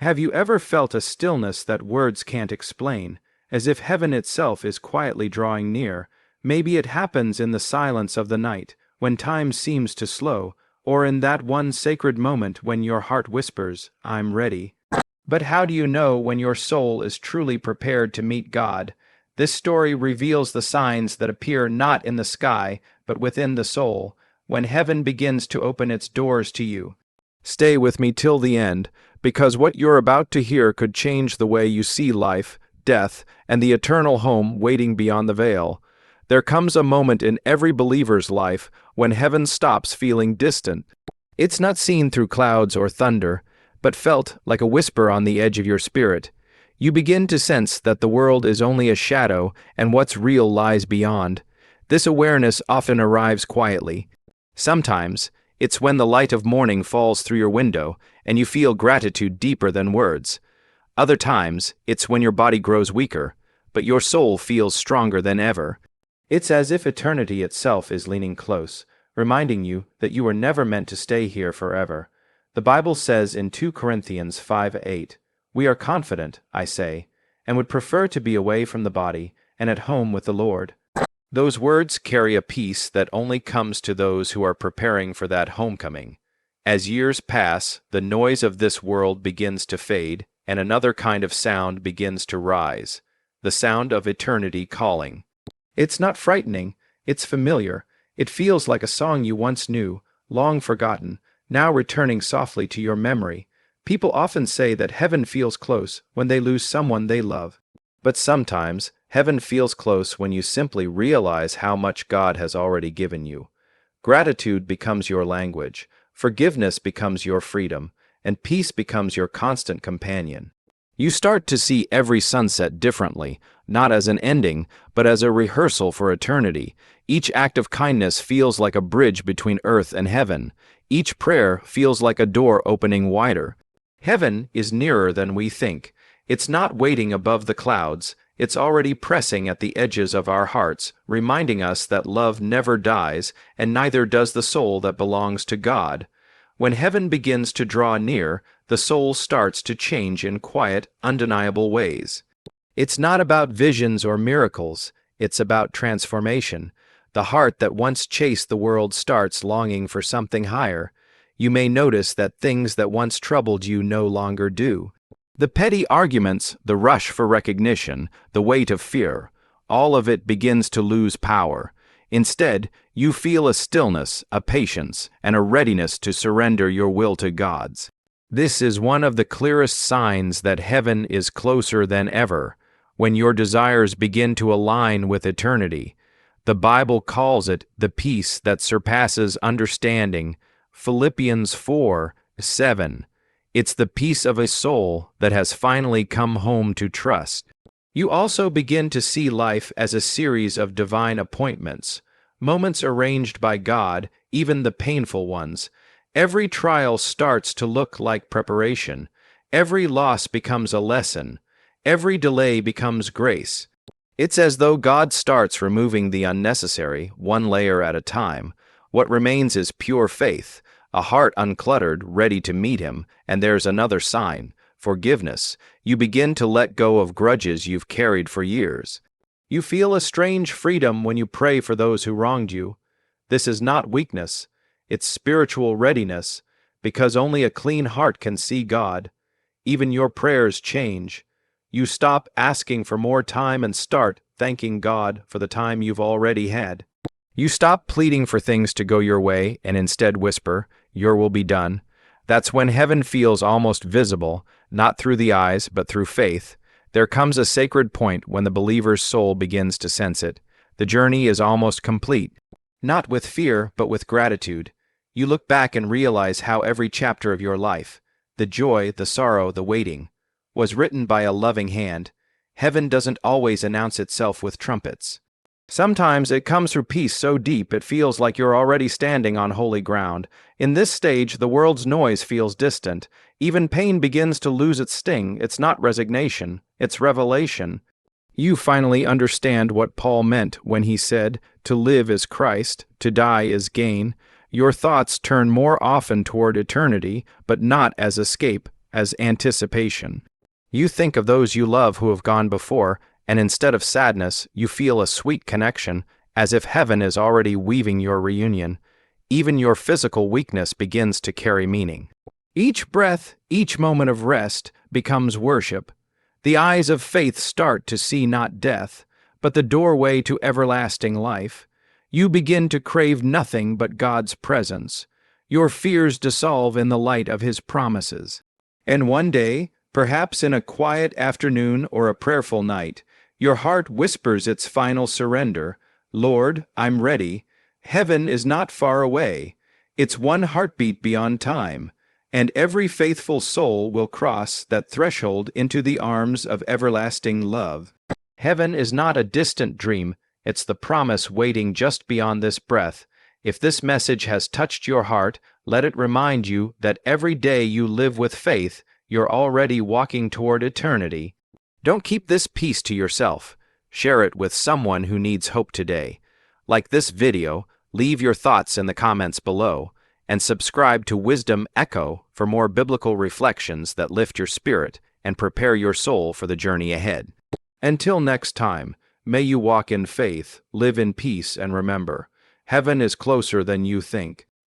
Have you ever felt a stillness that words can't explain, as if heaven itself is quietly drawing near? Maybe it happens in the silence of the night, when time seems to slow, or in that one sacred moment when your heart whispers, "I'm ready." But how do you know when your soul is truly prepared to meet God? This story reveals the signs that appear not in the sky, but within the soul, when heaven begins to open its doors to you. Stay with me till the end, because what you're about to hear could change the way you see life, death, and the eternal home waiting beyond the veil. There comes a moment in every believer's life when heaven stops feeling distant. It's not seen through clouds or thunder, but felt like a whisper on the edge of your spirit. You begin to sense that the world is only a shadow and what's real lies beyond. This awareness often arrives quietly. Sometimes, it's when the light of morning falls through your window and you feel gratitude deeper than words. Other times, it's when your body grows weaker, but your soul feels stronger than ever. It's as if eternity itself is leaning close, reminding you that you were never meant to stay here forever. The Bible says in 2 Corinthians 5:8, "We are confident, I say, and would prefer to be away from the body and at home with the Lord." Those words carry a peace that only comes to those who are preparing for that homecoming. As years pass, the noise of this world begins to fade, and another kind of sound begins to rise, the sound of eternity calling. It's not frightening, it's familiar. It feels like a song you once knew, long forgotten, now returning softly to your memory. People often say that heaven feels close when they lose someone they love. But sometimes, heaven feels close when you simply realize how much God has already given you. Gratitude becomes your language, forgiveness becomes your freedom, and peace becomes your constant companion. You start to see every sunset differently, not as an ending, but as a rehearsal for eternity. Each act of kindness feels like a bridge between earth and heaven. Each prayer feels like a door opening wider. Heaven is nearer than we think. It's not waiting above the clouds. It's already pressing at the edges of our hearts, reminding us that love never dies, and neither does the soul that belongs to God. When heaven begins to draw near, the soul starts to change in quiet, undeniable ways. It's not about visions or miracles. It's about transformation. The heart that once chased the world starts longing for something higher. You may notice that things that once troubled you no longer do. The petty arguments, the rush for recognition, the weight of fear, all of it begins to lose power. Instead, you feel a stillness, a patience, and a readiness to surrender your will to God's. This is one of the clearest signs that heaven is closer than ever, when your desires begin to align with eternity. The Bible calls it the peace that surpasses understanding. Philippians 4:7. It's the peace of a soul that has finally come home to trust. You also begin to see life as a series of divine appointments, moments arranged by God, even the painful ones. Every trial starts to look like preparation. Every loss becomes a lesson. Every delay becomes grace. It's as though God starts removing the unnecessary, one layer at a time. What remains is pure faith, a heart uncluttered, ready to meet Him, and there's another sign, forgiveness. You begin to let go of grudges you've carried for years. You feel a strange freedom when you pray for those who wronged you. This is not weakness, it's spiritual readiness, because only a clean heart can see God. Even your prayers change. You stop asking for more time and start thanking God for the time you've already had. You stop pleading for things to go your way and instead whisper, "Your will be done." That's when heaven feels almost visible, not through the eyes, but through faith. There comes a sacred point when the believer's soul begins to sense it. The journey is almost complete. Not with fear, but with gratitude. You look back and realize how every chapter of your life, the joy, the sorrow, the waiting, was written by a loving hand. Heaven doesn't always announce itself with trumpets. Sometimes it comes through peace so deep it feels like you're already standing on holy ground. In this stage, the world's noise feels distant. Even pain begins to lose its sting. It's not resignation, it's revelation. You finally understand what Paul meant when he said, "To live is Christ, to die is gain." Your thoughts turn more often toward eternity, but not as escape, as anticipation. You think of those you love who have gone before, and instead of sadness, you feel a sweet connection, as if heaven is already weaving your reunion. Even your physical weakness begins to carry meaning. Each breath, each moment of rest, becomes worship. The eyes of faith start to see not death, but the doorway to everlasting life. You begin to crave nothing but God's presence. Your fears dissolve in the light of His promises. And one day, perhaps in a quiet afternoon or a prayerful night, your heart whispers its final surrender. Lord, I'm ready. Heaven is not far away. It's one heartbeat beyond time, and every faithful soul will cross that threshold into the arms of everlasting love. Heaven is not a distant dream, it's the promise waiting just beyond this breath. If this message has touched your heart, let it remind you that every day you live with faith, you're already walking toward eternity. Don't keep this peace to yourself. Share it with someone who needs hope today. Like this video, leave your thoughts in the comments below, and subscribe to Wisdom Echo for more biblical reflections that lift your spirit and prepare your soul for the journey ahead. Until next time, may you walk in faith, live in peace, and remember, heaven is closer than you think.